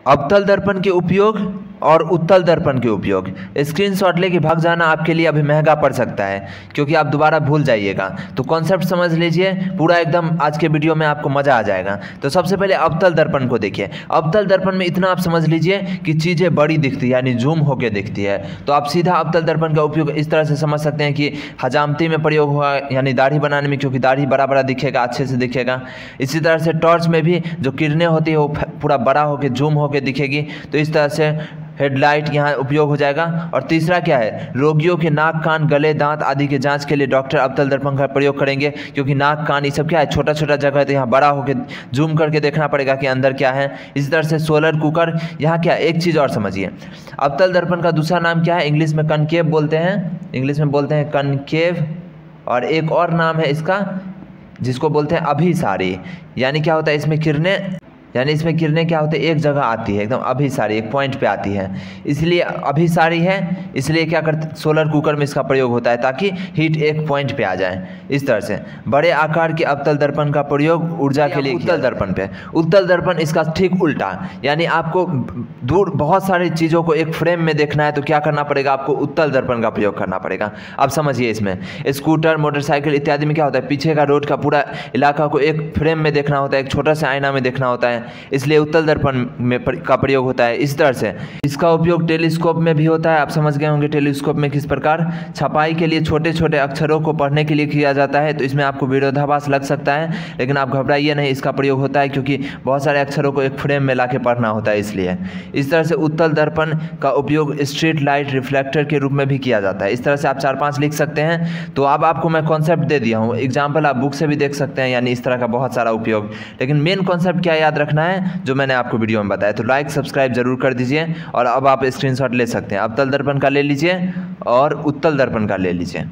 अवतल दर्पण के उपयोग और उत्तल दर्पण के उपयोग। स्क्रीनशॉट लेके भाग जाना आपके लिए अभी महंगा पड़ सकता है, क्योंकि आप दोबारा भूल जाइएगा। तो कॉन्सेप्ट समझ लीजिए पूरा एकदम, आज के वीडियो में आपको मज़ा आ जाएगा। तो सबसे पहले अवतल दर्पण को देखिए। अवतल दर्पण में इतना आप समझ लीजिए कि चीज़ें बड़ी दिखती है, यानी जूम होकर दिखती है। तो आप सीधा अवतल दर्पण का उपयोग इस तरह से समझ सकते हैं कि हजामती में प्रयोग हुआ, यानी दाढ़ी बनाने में, क्योंकि दाढ़ी बड़ा बड़ा दिखेगा, अच्छे से दिखेगा। इसी तरह से टॉर्च में भी जो किरणें होती है वो पूरा बड़ा होकर जूम होकर दिखेगी। तो इस तरह से हेडलाइट यहाँ उपयोग हो जाएगा। और तीसरा क्या है, रोगियों के नाक, कान, गले, दांत आदि के जांच के लिए डॉक्टर अवतल दर्पण का प्रयोग करेंगे, क्योंकि नाक, कान ये सब क्या है, छोटा छोटा जगह है, तो यहाँ बड़ा होकर जूम करके देखना पड़ेगा कि अंदर क्या है। इसी तरह से सोलर कुकर, यहाँ क्या, एक चीज़ और समझिए, अवतल दर्पण का दूसरा नाम क्या है, इंग्लिश में कनकेव बोलते हैं, इंग्लिश में बोलते हैं कनकेव। और एक और नाम है इसका जिसको बोलते हैं अभिसारी। यानी क्या होता है, इसमें किरणें क्या होते हैं, एक जगह आती है, एकदम अभिसारी, एक पॉइंट पे आती है, इसलिए अभिसारी है। इसलिए क्या करते, सोलर कुकर में इसका प्रयोग होता है ताकि हीट एक पॉइंट पे आ जाए। इस तरह से बड़े आकार के अवतल दर्पण का प्रयोग ऊर्जा के लिए उत्तल दर्पण पे। उत्तल दर्पण इसका ठीक उल्टा, यानी आपको दूर बहुत सारी चीज़ों को एक फ्रेम में देखना है तो क्या करना पड़ेगा, आपको उत्तल दर्पण का प्रयोग करना पड़ेगा। अब समझिए, इसमें स्कूटर, मोटरसाइकिल इत्यादि में क्या होता है, पीछे का रोड का पूरा इलाका को एक फ्रेम में देखना होता है, एक छोटा सा आईना में देखना होता है, इसलिए उत्तल दर्पण में का प्रयोग होता है। इस तरह से इसका उपयोग टेलीस्कोप में भी होता है। आप समझ गए होंगे टेलीस्कोप में किस प्रकार छपाई के लिए छोटे छोटे अक्षरों को पढ़ने के लिए किया जाता है। तो इसमें आपको विरोधाभास लग सकता है, लेकिन आप घबराइए नहीं, इसका प्रयोग होता है क्योंकि बहुत सारे अक्षरों को एक फ्रेम में लाके पढ़ना होता है, इसलिए। इस तरह से उत्तल दर्पण का उपयोग स्ट्रीट लाइट रिफ्लेक्टर के रूप में भी किया जाता है। इस तरह से आप 4-5 लिख सकते हैं। तो अब आपको मैं कॉन्सेप्ट दे दिया हूँ, एग्जाम्पल आप बुक से भी देख सकते हैं, यानी इस तरह का बहुत सारा उपयोग। लेकिन मेन कॉन्सेप्ट क्या याद रखना है, जो मैंने आपको वीडियो में बताया। तो लाइक सब्सक्राइब जरूर कर दीजिए। और अब आप स्क्रीनशॉट ले सकते हैं, अवतल दर्पण का ले लीजिए और उत्तल दर्पण का ले लीजिए।